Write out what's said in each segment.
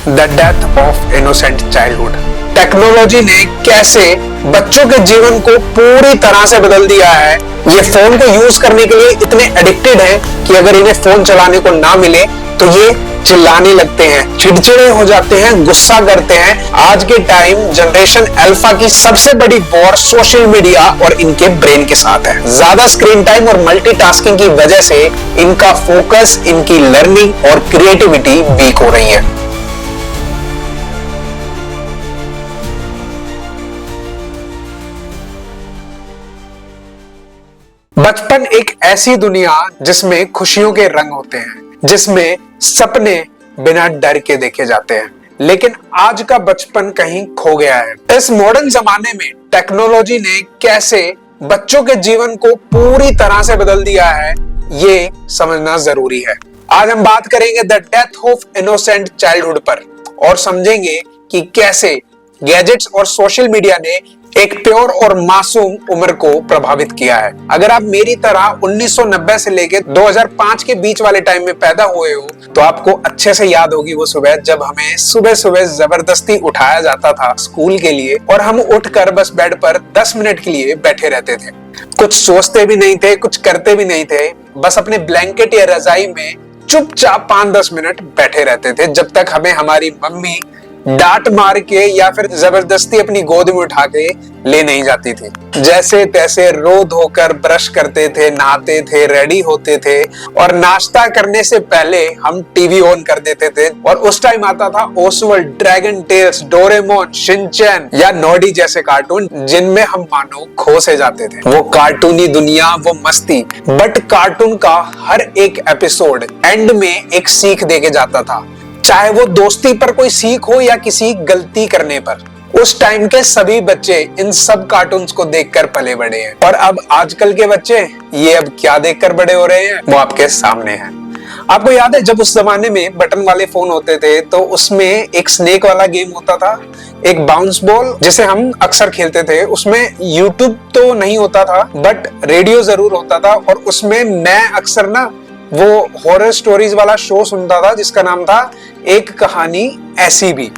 The death of innocent childhood. Technology ने कैसे बच्चों के जीवन को पूरी तरह से बदल दिया है। ये फोन को यूज करने के लिए इतने एडिक्टेड हैं कि अगर इन्हें फोन चलाने को ना मिले तो ये चिल्लाने लगते हैं, चिड़चिड़े हो जाते हैं, गुस्सा करते हैं। आज के टाइम जनरेशन अल्फा की सबसे बड़ी वॉर सोशल मीडिया और इनके ब्रेन के साथ है। ज्यादा स्क्रीन टाइम और मल्टीटास्किंग की वजह से इनका फोकस, इनकी लर्निंग और क्रिएटिविटी वीक हो रही है। बचपन एक ऐसी दुनिया जिसमें खुशियों के रंग होते हैं, जिसमें सपने बिना डर के देखे जाते हैं, लेकिन आज का बचपन कहीं खो गया है। इस मॉडर्न जमाने में टेक्नोलॉजी ने कैसे बच्चों के जीवन को पूरी तरह से बदल दिया है, ये समझना जरूरी है। आज हम बात करेंगे the death of innocent childhood पर और समझेंगे कि कैसे गैजेट्स और सोशल मीडिया ने एक प्योर और मासूम उम्र को प्रभावित किया है। अगर आप मेरी तरह 1990 से लेकर 2005 के बीच वाले टाइम में पैदा हुए हो तो आपको अच्छे से याद होगी वो सुबह जब हमें सुबह सुबह जबरदस्ती उठाया जाता था स्कूल के लिए और हम उठकर बस बेड पर 10 मिनट के लिए बैठे रहते थे। कुछ सोचते भी नहीं थे, कुछ करते भी नहीं थे, बस अपने ब्लैंकेट या रजाई में चुपचाप 5-10 मिनट बैठे रहते थे जब तक हमें हमारी मम्मी डांट मार के या फिर जबरदस्ती अपनी गोद में उठा के ले नहीं जाती थी। जैसे तैसे रो धोकर ब्रश करते थे, नहाते थे, रेडी होते थे और नाश्ता करने से पहले हम टीवी ऑन कर देते थे और उस टाइम आता था ओसवर्ल्ड, ड्रैगन टेल्स, डोरेमोन, शिनचैन या नोडी जैसे कार्टून जिनमें हम मानो खो से जाते थे। वो कार्टूनी दुनिया, वो मस्ती, बट कार्टून का हर एक एपिसोड एंड में एक सीख देके जाता था, चाहे वो दोस्ती पर कोई सीख हो या किसी गलती करने पर। उस टाइम के सभी बच्चे इन सब कार्टून्स को देखकर पले बड़े हैं और अब आजकल के बच्चे ये अब क्या देखकर बड़े हो रहे हैं वो आपके सामने है। आपको याद है जब उस जमाने में बटन वाले फोन होते थे तो उसमें एक स्नेक वाला गेम होता था, एक बाउंस बॉल जिसे हम अक्सर खेलते थे। उसमें यूट्यूब तो नहीं होता था बट रेडियो जरूर होता था और उसमें मैं अक्सर ना वो हॉरर स्टोरीज वाला शो सुनता था जिसका नाम था एक कहानी ऐसी भी।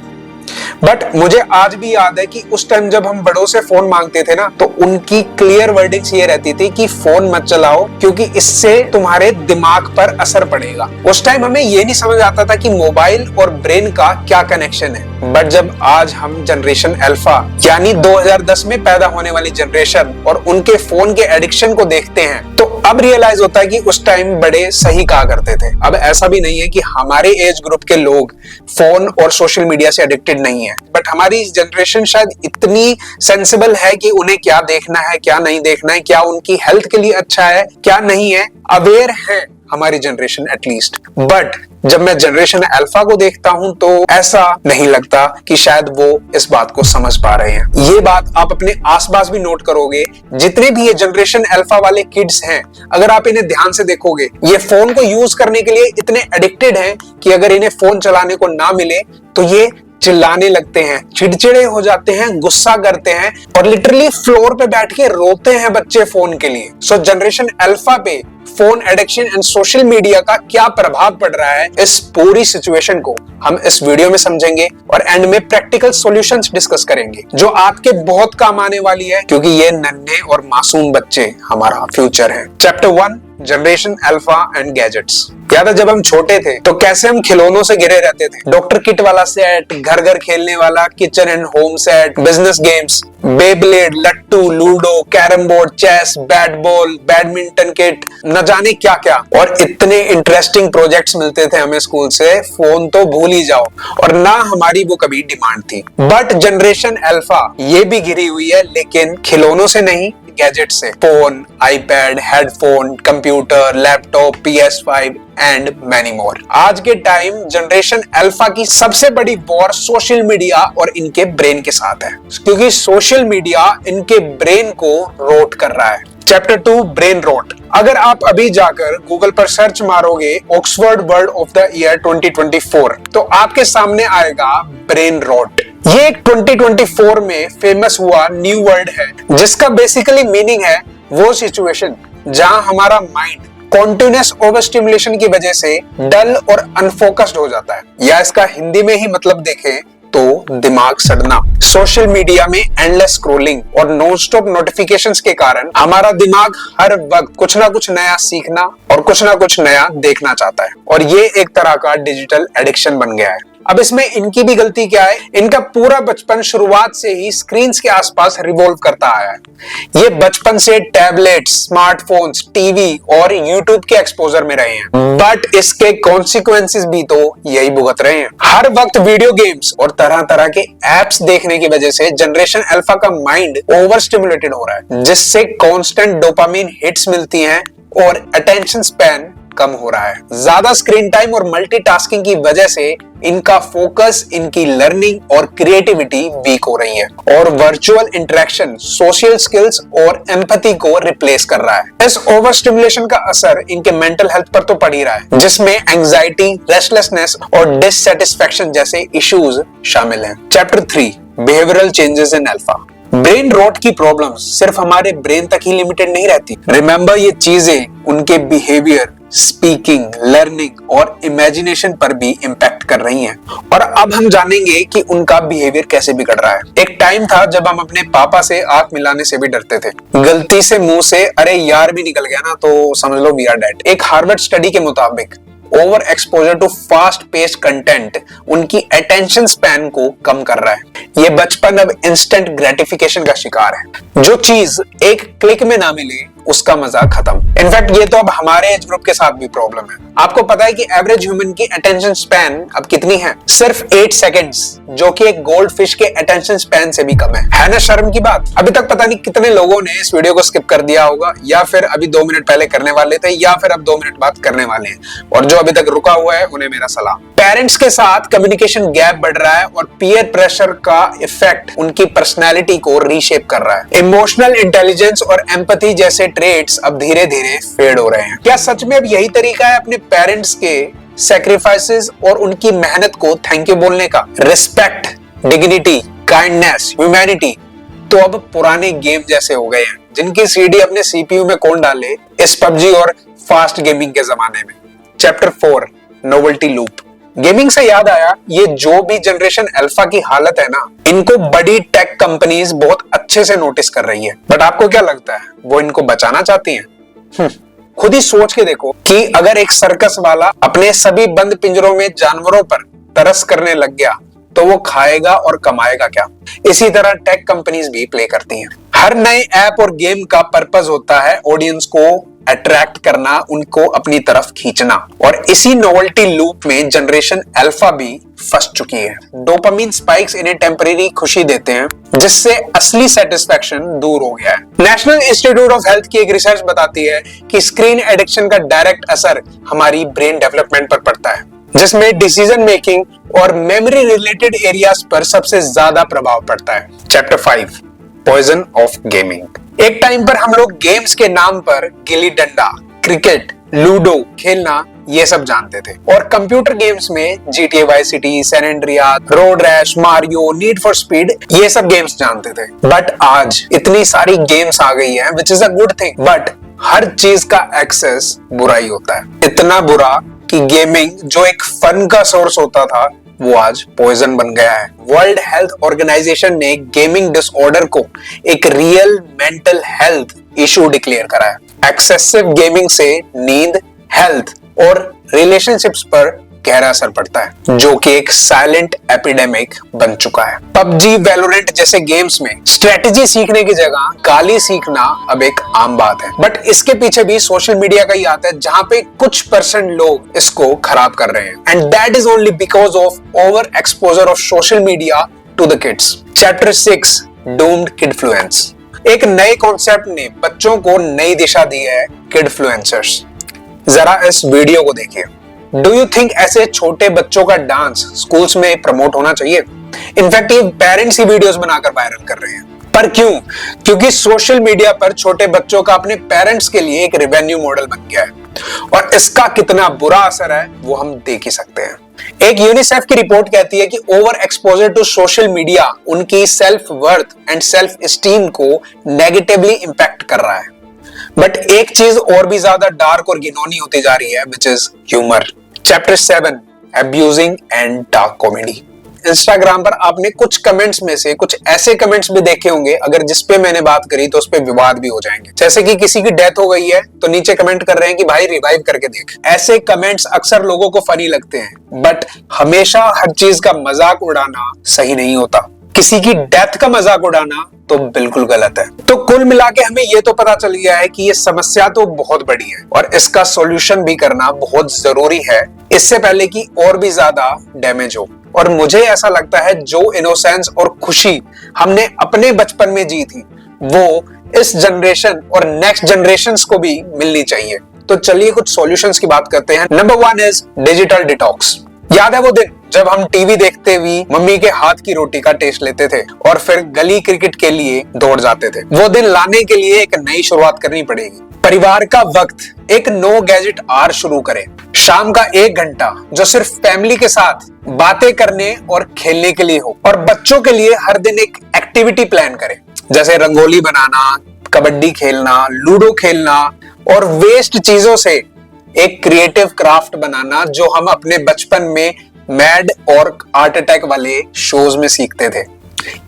बट मुझे आज भी याद है कि उस टाइम जब हम बड़ों से फोन मांगते थे ना तो उनकी क्लियर वर्डिंग्स ये रहती थी कि फोन मत चलाओ क्योंकि इससे तुम्हारे दिमाग पर असर पड़ेगा। उस टाइम हमें ये नहीं समझ आता था कि मोबाइल और ब्रेन का क्या कनेक्शन है। बट जब आज हम जनरेशन अल्फा यानी 2010 में पैदा होने वाली जनरेशन और उनके फोन के एडिक्शन को देखते हैं तो अब रियलाइज होता है कि उस टाइम बड़े सही कहा करते थे। अब ऐसा भी नहीं है कि हमारे एज ग्रुप के लोग फोन और सोशल मीडिया से एडिक्टेड नहीं है, बट हमारी जनरेशन शायद इतनी सेंसिबल है कि उन्हें क्या देखना है, क्या नहीं देखना है, क्या उनकी हेल्थ के लिए अच्छा है, क्या नहीं है, अवेयर है हमारी जनरेशन एटलीस्ट। बट जब मैं जनरेशन अल्फा को देखता हूं तो ऐसा नहीं लगता कि शायद वो इस बात को समझ पा रहे हैं। ये बात आप अपने आसपास भी नोट करोगे, जितने भी ये जनरेशन अल्फा वाले किड्स हैं, अगर आप इन्हें ध्यान से देखोगे ये फोन को यूज करने के लिए इतने एडिक्टेड हैं कि अगर इन्हें फोन चलाने को ना मिले तो ये चिल्लाने लगते हैं, चिड़चिड़े हो जाते हैं, गुस्सा करते हैं और लिटरली फ्लोर पे बैठ के रोते हैं बच्चे फोन के लिए। सो जनरेशन अल्फा पे phone addiction and social media का क्या प्रभाव पड़ रहा है, इस पूरी सिचुएशन को हम इस वीडियो में समझेंगे और एंड में प्रैक्टिकल सॉल्यूशंस डिस्कस करेंगे जो आपके बहुत काम आने वाली है क्योंकि ये नन्हे और मासूम बच्चे हमारा फ्यूचर है। Chapter 1 generation alpha and gadgets. याद है जब हम छोटे थे तो कैसे हम खिलौनों से घिरे रहते थे। डॉक्टर किट वाला सेट, घर घर खेलने वाला kitchen and home set, business games, Beyblade, लट्टू, ludo, carrom board, chess, bat ball, badminton kit, न जाने क्या क्या। और इतने इंटरेस्टिंग प्रोजेक्ट्स मिलते थे हमें स्कूल से, फोन तो भूल ही जाओ और ना हमारी वो कभी डिमांड थी। बट जनरेशन अल्फा ये भी घिरी हुई है लेकिन खिलौनों से नहीं, गैजेट से। Phone, iPad, headphone, computer, laptop, PS5 and many more. आज के टाइम जनरेशन अल्फा की सबसे बड़ी वॉर सोशल मीडिया और इनके ब्रेन के साथ है क्योंकि सोशल मीडिया इनके ब्रेन को रोट कर रहा है। Chapter 2 brain rot. अगर आप अभी जाकर गूगल पर सर्च मारोगे Oxford word of the year 2024 तो आपके सामने आएगा ब्रेन रोट। ये एक 2024 में फेमस हुआ न्यू वर्ड है जिसका बेसिकली मीनिंग है वो सिचुएशन जहां हमारा माइंड कॉन्टिन्यूअस ओवर स्टिमुलेशन की वजह से डल और अनफोकस्ड हो जाता है, या इसका हिंदी में ही मतलब देखें तो दिमाग सड़ना। सोशल मीडिया में एंडलेस स्क्रॉलिंग और नॉन स्टॉप नोटिफिकेशंस के कारण हमारा दिमाग हर वक्त कुछ ना कुछ नया सीखना और कुछ ना कुछ नया देखना चाहता है, और ये एक तरह का डिजिटल एडिक्शन बन गया है। अब इसमें इनकी भी गलती क्या है? इनका पूरा बचपन शुरुआत से ही स्क्रीन्स के आसपास रिवॉल्व करता आया है। ये बचपन से टैबलेट, स्मार्टफोन्स, टीवी और यूट्यूब के एक्सपोजर में रहे हैं, बट इसके कॉन्सिक्वेंसेस भी तो यही भुगत रहे हैं। हर वक्त वीडियो गेम्स और तरह तरह के एप्स देखने की वजह से जनरेशन अल्फा का माइंड ओवर स्टिमुलेटेड हो रहा है, जिससे कांस्टेंट डोपामिन हिट्स मिलती हैं और अटेंशन स्पैन कम हो रहा है। ज्यादा स्क्रीन टाइम और मल्टीटास्किंग की वजह से इनका फोकस, इनकी लर्निंग और क्रिएटिविटी वीक हो रही है, और वर्चुअल इंटरेक्शन, सोशल स्किल्स और एम्पैथी को रिप्लेस कर रहा है। इस ओवर स्टिमुलेशन का असर इनके मेंटल हेल्थ पर तो पड़ ही रहा है, जिसमें एंजाइटी, रेस्टलेसनेस और डिससैटिस्फैक्शन जैसे इश्यूज शामिल हैं। Chapter 3, behavioural changes in alpha. Brain rot की प्रॉब्लम्स सिर्फ हमारे ब्रेन तक ही लिमिटेड नहीं रहती। रिमेंबर, ये चीजें उनके बिहेवियर, स्पीकिंग, लर्निंग और इमेजिनेशन पर भी इम्पैक्ट कर रही हैं। और अब हम जानेंगे कि उनका बिहेवियर कैसे बिगड़ रहा है। एक टाइम था जब हम अपने पापा से आंख मिलाने से भी डरते थे। गलती से मुंह से अरे यार भी निकल गया ना तो समझ लो वी आर डेड। एक हार्वर्ड स्टडी के मुताबिक over exposure to fast paced content उनकी अटेंशन स्पैन को कम कर रहा है। ये बचपन अब इंस्टेंट ग्रेटिफिकेशन का शिकार है। जो चीज एक क्लिक में ना मिले उसका मजा खत्म। इनफैक्ट ये तो अब हमारे एज ग्रुप के साथ भी प्रॉब्लम है। आपको पता है कि एवरेज ह्यूमन की अटेंशन स्पैन अब कितनी है? सिर्फ 8 सेकंड्स, जो कि एक गोल्ड फिश के अटेंशन स्पैन से भी कम है ना शर्म की बात? अभी तक पता नहीं कितने लोगों ने इस वीडियो को स्किप कर दिया होगा, या फिर अभी 2 मिनट पहले करने वाले थे, या फिर अब 2 मिनट बाद करने वाले हैं, और जो अभी तक रुका हुआ है उन्हें मेरा सलाम। पेरेंट्स के साथ कम्युनिकेशन गैप बढ़ रहा है और पीयर प्रेशर का इफेक्ट उनकी पर्सनैलिटी को रीशेप कर रहा है। इमोशनल इंटेलिजेंस और एम्पैथी जैसे ट्रेट्स अब धीरे धीरे फेड हो रहे हैं। क्या सच में अब यही तरीका है अपने पेरेंट्स के सैक्रिफाइसेस और उनकी मेहनत को थैंक यू बोलने का? रिस्पेक्ट, डिग्निटी, काइंडनेस, ह्यूमैनिटी तो अब पुराने गेम जैसे हो गए हैं, जिनकी सीडी अपने सीपीयू में कौन डाले इस पबजी और फास्ट गेमिंग के जमाने में। Chapter 4, novelty loop. गेमिंग से याद आया, ये जो भी जनरेशन अल्फा की हालत है ना, इनको बड़ी टेक कंपनीज बहुत अच्छे से नोटिस कर रही है। बट आपको क्या लगता है, वो इनको बचाना चाहती हैं? खुद ही सोच के देखो कि अगर एक सर्कस वाला अपने सभी बंद पिंजरों में जानवरों पर तरस करने लग गया तो वो खाएगा और कमाएगा क्या? इसी तरह टेक कंपनीज भी प्ले करती हैं। हर नए ऐप और गेम का पर्पस होता है ऑडियंस को अट्रैक्ट करना, उनको अपनी तरफ खींचना, और इसी नोवेल्टी लूप में जनरेशन अल्फा भी फंस चुकी है। डोपामिन स्पाइक्स इन्हें टेम्परेरी खुशी देते हैं, जिससे असली सेटिस्फैक्शन दूर हो गया है। नेशनल इंस्टीट्यूट ऑफ हेल्थ की एक रिसर्च बताती है कि स्क्रीन एडिक्शन का डायरेक्ट असर हमारी ब्रेन डेवलपमेंट पर पड़ता है, जिसमें डिसीजन मेकिंग और मेमोरी रिलेटेड एरियाज पर सबसे ज्यादा प्रभाव पड़ता है। Chapter 5, poison of gaming. एक टाइम पर हम लोग गेम्स के नाम पर गिल्ली डंडा, क्रिकेट, लूडो खेलना ये सब जानते थे, और कंप्यूटर गेम्स में GTA Vice City, San Andreas, Road Rash, Mario, Need for Speed ये सब गेम्स जानते थे। बट आज इतनी सारी गेम्स आ गई हैं, which is a good thing, but हर चीज का एक्सेस बुरा ही होता है। इतना बुरा कि गेमिंग जो एक फन का सोर्स होता था वो आज पॉइजन बन गया है। वर्ल्ड हेल्थ ऑर्गेनाइजेशन ने गेमिंग डिसऑर्डर को एक real mental health issue declare करा है। एक्सेसिव गेमिंग से नींद, हेल्थ और रिलेशनशिप्स पर गहरा असर पड़ता है, जो कि एक साइलेंट एपिडेमिक बन चुका है। पबजी, वैलोरेंट जैसे गेम्स में स्ट्रेटेजी सीखने की जगह गाली सीखना अब एक आम बात है। बट इसके पीछे भी सोशल मीडिया का ही आता है, जहां पे कुछ % लोग इसको खराब कर रहे हैं, and that is only because of over exposure of social media to the kids. Chapter 6, doomed kidfluence. एक नए कॉन्सेप्ट ने बच्चों को नई दिशा दी है, किडफ्लुएंसर्स। जरा इस वीडियो को देखिए। डू यू थिंक ऐसे छोटे बच्चों का डांस स्कूल्स में प्रमोट होना चाहिए? इनफैक्ट ये पेरेंट्स ही वीडियोस बनाकर वायरल कर रहे हैं। पर क्यों? क्योंकि सोशल मीडिया पर छोटे बच्चों का अपने पेरेंट्स के लिए एक रेवेन्यू मॉडल बन गया है, और इसका कितना बुरा असर है वो हम देख ही सकते हैं। एक यूनिसेफ की रिपोर्ट कहती है कि over exposure to social media उनकी self worth and self esteem को नेगेटिवली इंपैक्ट कर रहा है। बट एक चीज और भी ज्यादा डार्क और घिनौनी होती जा रही है, which is humour. Chapter 7, abusing and dark comedy. Instagram पर आपने कुछ कमेंट्स में से कुछ ऐसे कमेंट्स भी देखे होंगे, अगर जिस पे मैंने बात करी तो उस पे विवाद भी हो जाएंगे। जैसे कि किसी की डेथ हो गई है तो नीचे कमेंट कर रहे हैं कि भाई रिवाइव करके देख। ऐसे कमेंट्स अक्सर लोगों को फनी लगते हैं, बट हमेशा हर चीज का मजाक उड़ाना सही नहीं होता। किसी की डेथ का मजाक उड़ाना तो बिल्कुल गलत है। तो कुल मिला के हमें ये तो पता चल गया है कि ये समस्या तो बहुत बड़ी है और इसका सॉल्यूशन भी करना बहुत जरूरी है, इससे पहले कि और भी ज्यादा डैमेज हो। और मुझे ऐसा लगता है जो इनोसेंस और खुशी हमने अपने बचपन में जी थी, वो इस जनरेशन और नेक्स्ट जनरेशंस को भी मिलनी चाहिए। तो चलिए कुछ सॉल्यूशंस की बात करते हैं। Number 1 is digital detox. याद है वो दिन जब हम टीवी देखते हुए मम्मी के हाथ की रोटी का टेस्ट लेते थे और फिर गली क्रिकेट के लिए दौड़ जाते थे। वो दिन लाने के लिए एक नई शुरुआत करनी पड़ेगी। परिवार का वक्त, एक नो गैजेट आवर शुरू करें। शाम का 1 घंटा जो सिर्फ फैमिली के साथ बातें करने और खेलने के लिए हो। और बच्चों के लिए हर दिन एक एक्टिविटी प्लान करें, जैसे रंगोली बनाना, कबड्डी खेलना, लूडो खेलना और वेस्ट चीजों से एक क्रिएटिव क्राफ्ट बनाना, जो हम अपने बचपन में मैड और आर्ट अटैक वाले शोज में सीखते थे।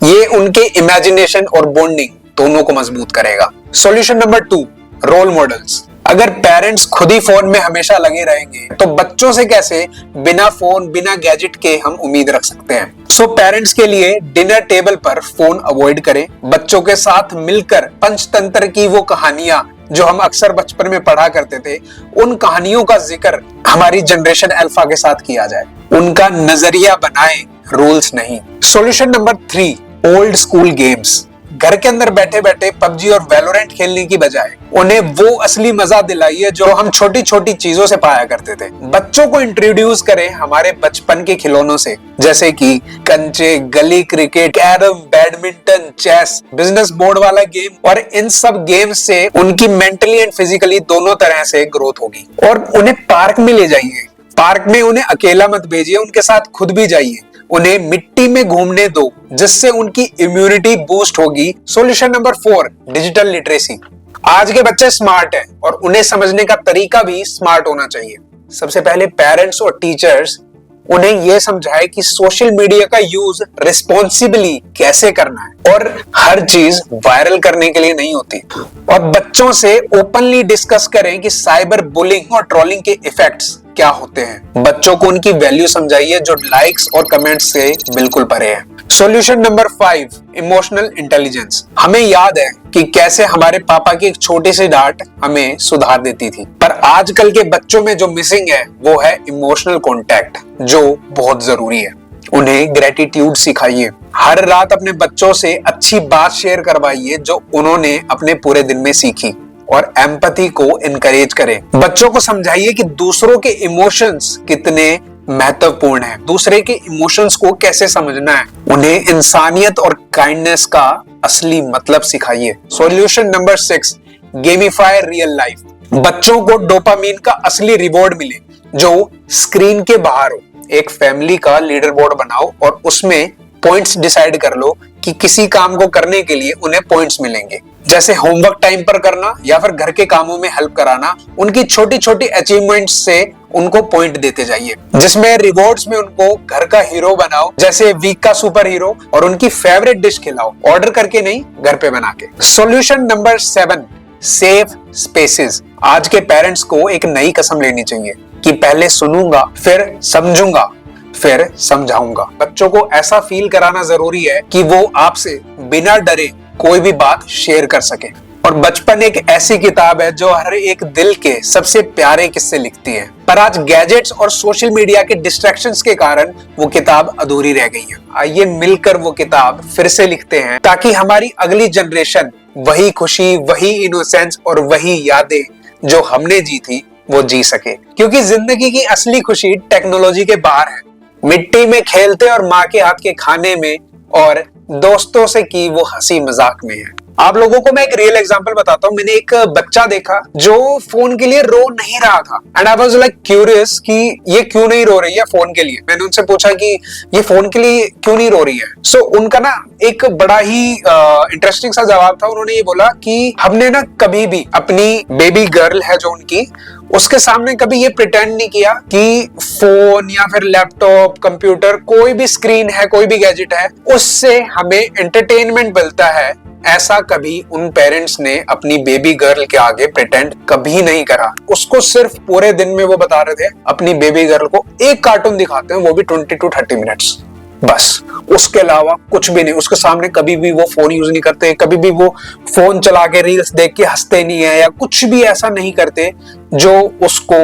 ये उनके इमेजिनेशन और बॉन्डिंग दोनों को मजबूत करेगा। Solution number 2, role models. अगर पेरेंट्स खुद ही फोन में हमेशा लगे रहेंगे तो बच्चों से कैसे बिना फोन बिना गैजेट के हम उम्मीद रख सकते हैं। सो पेरेंट्स के लिए डिनर टेबल पर फोन अवॉइड करें। बच्चों के साथ मिलकर पंचतंत्र की वो कहानियां जो हम अक्सर बचपन में पढ़ा करते थे, उन कहानियों का जिक्र हमारी जनरेशन अल्फा के साथ किया जाए। उनका नजरिया बनाएं, रूल्स नहीं। Solution number 3, old school games. घर के अंदर बैठे बैठे पबजी और वैलोरेंट खेलने की बजाय उन्हें वो असली मजा दिलाइए जो हम छोटी छोटी चीजों से पाया करते थे। बच्चों को इंट्रोड्यूस करें हमारे बचपन के खिलौनों से, जैसे कि कंचे, गली cricket, carrom, badminton, chess, business board वाला गेम। और इन सब गेम्स से उनकी मेंटली एंड फिजिकली दोनों तरह से ग्रोथ होगी। और उन्हें पार्क में ले जाइए। पार्क में उन्हें अकेला मत भेजिए, उनके साथ खुद भी जाइए। उन्हें मिट्टी में घूमने दो, जिससे उनकी इम्यूनिटी बूस्ट होगी। Solution number 4, digital literacy. आज के बच्चे स्मार्ट हैं और उन्हें समझने का तरीका भी स्मार्ट होना चाहिए। सबसे पहले पेरेंट्स और टीचर्स उन्हें यह समझाए कि सोशल मीडिया का यूज रिस्पॉन्सिबली कैसे करना है और हर चीज वायरल करने के लिए नहीं होती। और बच्चों से ओपनली डिस्कस करें कि साइबर बुलिंग और ट्रोलिंग के इफेक्ट्स क्या होते हैं। बच्चों को उनकी वैल्यू समझाइए जो लाइक्स और कमेंट्स से बिल्कुल परे है। Solution number 5, emotional intelligence. हमें याद है कि कैसे हमारे पापा की एक छोटी सी डांट हमें सुधार देती थी, पर आजकल के बच्चों में जो मिसिंग है वो है इमोशनल कांटेक्ट, जो बहुत जरूरी है। उन्हें ग्रेटिट्यूड सिखाइए। हर रात अपने बच्चों से अच्छी बात शेयर करवाइए जो उन्होंने अपने पूरे दिन में सीखी। और एम्पैथी को इनकरेज करें। बच्चों को समझाइए कि दूसरों के इमोशंस कितने महत्वपूर्ण हैं, दूसरे के इमोशंस को कैसे समझना है। उन्हें इंसानियत और काइंडनेस का असली मतलब सिखाइए। Solution number 6, gamify real life. बच्चों को डोपामीन का असली रिवॉर्ड मिले जो स्क्रीन के बाहर हो। एक फैमिली का लीडर बोर्ड बनाओ और उसमें पॉइंट्स डिसाइड कर लो कि किसी काम को करने के लिए उन्हें पॉइंट्स मिलेंगे, जैसे होमवर्क टाइम पर करना या फिर घर के कामों में हेल्प कराना। उनकी छोटी छोटी अचीवमेंट्स से उनको पॉइंट देते जाइए, जिसमें रिवॉर्ड्स में उनको घर का हीरो बनाओ, जैसे वीक का सुपर हीरो, और उनकी फेवरेट डिश खिलाओ, ऑर्डर करके नहीं, घर पे बना के। Solution number 7, safe spaces. आज के पेरेंट्स को एक नई कसम लेनी चाहिए कि पहले सुनूंगा, फिर समझूंगा, फिर समझाऊंगा। बच्चों को ऐसा फील कराना जरूरी है कि वो आपसे बिना डरे कोई भी बात शेयर कर सके। और बचपन एक ऐसी किताब है जो हर एक दिल के सबसे प्यारे किस्से लिखती है, पर आज गैजेट्स और सोशल मीडिया के डिस्ट्रैक्शंस के कारण वो किताब अधूरी रह गई है। आइए मिलकर वो किताब फिर से लिखते हैं, ताकि हमारी अगली जनरेशन वही खुशी, वही इनोसेंस और वही यादें जो हमने जी थी वो जी सके। क्योंकि जिंदगी की असली खुशी टेक्नोलॉजी के बाहर है, मिट्टी में खेलते और माँ के हाथ के खाने में और दोस्तों से की वो हंसी मजाक में है। आप लोगों को मैं एक रियल एग्जांपल बताता हूँ। मैंने एक बच्चा देखा जो फोन के लिए रो नहीं रहा था, and I was like curious कि ये क्यों नहीं रो रही है फोन के लिए। मैंने उनसे पूछा कि ये फोन के लिए क्यों नहीं रो रही है। सो उनका ना एक बड़ा ही इंटरेस्टिंग सा जवाब था। उन्होंने ये बोला कि हमने ना कभी भी अपनी बेबी गर्ल है जो उनकी, उसके सामने कभी ये प्रिटेंड नहीं किया कि फोन या फिर लैपटॉप, कंप्यूटर, कोई भी स्क्रीन है, कोई भी गैजेट है, उससे हमें एंटरटेनमेंट मिलता है, ऐसा कभी उन पेरेंट्स ने अपनी बेबी गर्ल के आगे प्रिटेंड कभी नहीं करा। उसको सिर्फ पूरे दिन में वो बता रहे थे अपनी बेबी गर्ल को एक कार्टून दिखाते हैं, वो भी 20 to 30 मिनट्स, बस उसके अलावा कुछ भी नहीं। उसके सामने कभी भी वो फोन यूज नहीं करते, कभी भी वो फोन चला के रील्स देख के हंसते नहीं है, या कुछ भी ऐसा नहीं करते जो उसको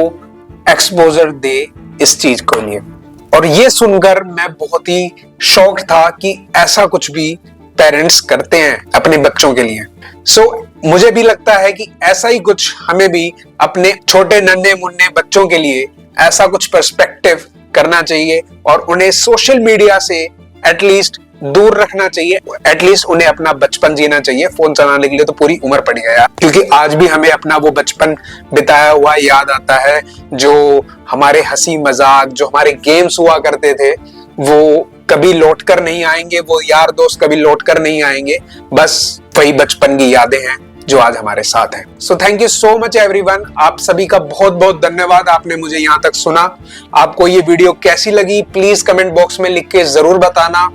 एक्सपोजर दे इस चीज को लिए। और ये सुनकर मैं बहुत ही शॉक्ड था कि ऐसा कुछ भी पेरेंट्स करते हैं अपने बच्चों के लिए। सो मुझे भी लगता है कि ऐसा ही कुछ हमें भी अपने छोटे नन्हे मुन्ने बच्चों के लिए ऐसा कुछ पर्सपेक्टिव करना चाहिए, और उन्हें सोशल मीडिया से एटलीस्ट दूर रखना चाहिए, एटलीस्ट उन्हें अपना बचपन जीना चाहिए। फोन चलाने के लिए तो पूरी उम्र पड़ गया, क्योंकि आज भी हमें अपना वो बचपन बिताया हुआ याद आता है, जो हमारे हंसी मजाक, जो हमारे गेम्स हुआ करते थे, वो कभी लौट कर नहीं आएंगे, वो यार दोस्त कभी लौट कर नहीं आएंगे। बस वही बचपन की यादें हैं जो आज हमारे साथ हैं। So thank you so much everyone. आप सभी का बहुत बहुत धन्यवाद, आपने मुझे यहाँ तक सुना। आपको ये वीडियो कैसी लगी प्लीज कमेंट बॉक्स में लिख के जरूर बताना।